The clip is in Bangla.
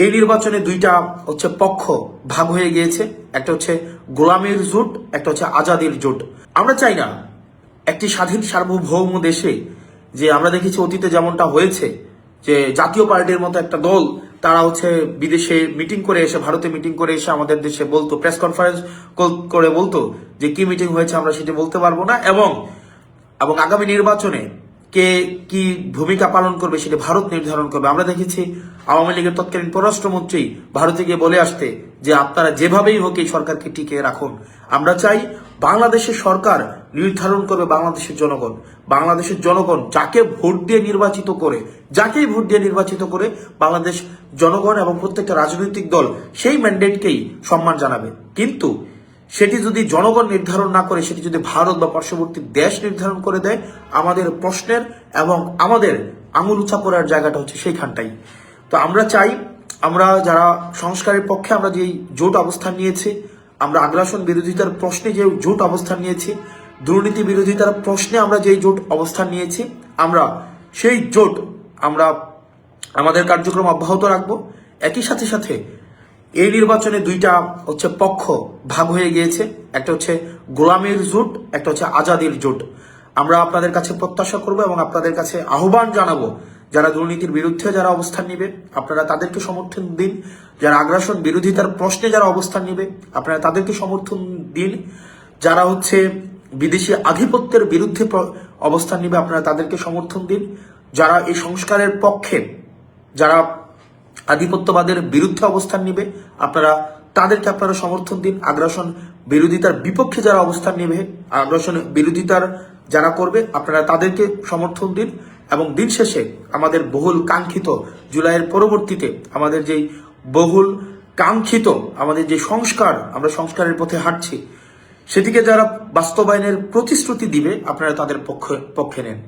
এই নির্বাচনে দুইটা পক্ষ ভাগ হয়ে গিয়েছে। একটা হচ্ছে গোলামের জোট, একটা হচ্ছে আজাদির জোট। আমরা চাই না একটি স্বাধীন সার্বভৌম দেশে, যে আমরা দেখেছি অতীতে যেমনটা হয়েছে, যে জাতীয় পার্টির মতো একটা দল তারা বিদেশে মিটিং করে এসে, ভারতে মিটিং করে এসে আমাদের দেশে বলতো, প্রেস কনফারেন্স করে বলতো যে কি মিটিং হয়েছে আমরা সেটা বলতে পারবো না, এবং আগামী নির্বাচনে কে কি ভূমিকা পালন করবে সেটা ভারত নির্ধারণ করবে। আমরা দেখেছি আওয়ামী লীগের তৎকালীন পররাষ্ট্রমন্ত্রী ভারতে গিয়ে বলে আসতে যে আপনারা যেভাবেই হোক এই সরকারকে টিকিয়ে রাখুন। আমরা চাই বাংলাদেশের সরকার নির্ধারণ করবে বাংলাদেশের জনগণ। বাংলাদেশের জনগণ যাকেই ভোট দিয়ে নির্বাচিত করে বাংলাদেশ জনগণ এবং প্রত্যেকটা রাজনৈতিক দল সেই ম্যান্ডেটকেই সম্মান জানাবে। কিন্তু সেটি যদি জনগণ নির্ধারণ না করে, সেটি যদি ভারত বা পার্শ্ববর্তী দেশ নির্ধারণ করে দেয়, আমাদের প্রশ্নের এবং আমাদের আঙুল উঁচা করার জায়গাটা হচ্ছে সেইখানটাই। তো আমরা চাই, আমরা যারা সংস্কারের পক্ষে আমরা যেই জোট অবস্থান নিয়েছি, আমরা আগ্রাসন বিরোধিতার প্রশ্নে যে জোট অবস্থান নিয়েছি, দুর্নীতি বিরোধিতার প্রশ্নে আমরা যেই জোট অবস্থান নিয়েছি, আমরা সেই জোট আমরা আমাদের কার্যক্রম অব্যাহত রাখবো। একই সাথে এই নির্বাচনে দুইটা পক্ষ ভাগ হয়ে গিয়েছে। একটা হচ্ছে গোলামের জোট, একটা হচ্ছে আজাদির জোট। আমরা আপনাদের কাছে প্রত্যাশা করব এবং আপনাদের কাছে আহ্বান জানাবো, যারা দুর্নীতির বিরুদ্ধে যারা অবস্থান নিবে আপনারা তাদেরকে সমর্থন দিন, যারা আগ্রাসন বিরোধিতার প্রশ্নে যারা অবস্থান নিবে আপনারা তাদেরকে সমর্থন দিন, যারা বিদেশি আধিপত্যের বিরুদ্ধে অবস্থান নিবে আপনারা তাদেরকে সমর্থন দিন, যারা এই সংস্কারের পক্ষে, যারা আধিপত্যবাদের বিরুদ্ধে অবস্থান নিবে তাদেরকে আপনারা সমর্থন দিন। আগ্রাসন বিরোধিতার বিপক্ষে যারা অবস্থান নেবে, আগ্রাসন বিরোধিতার যারা করবে আপনারা তাদেরকে সমর্থন দিন। এবং দিন শেষে আমাদের বহুল কাঙ্ক্ষিত জুলাইয়ের পরবর্তীতে আমাদের যেই বহুল কাঙ্ক্ষিত আমাদের যে সংস্কার, আমরা সংস্কারের পথে হাঁটছি, সেটিকে যারা বাস্তবায়নের প্রতিশ্রুতি দিবে আপনারা তাদের পক্ষে নেন।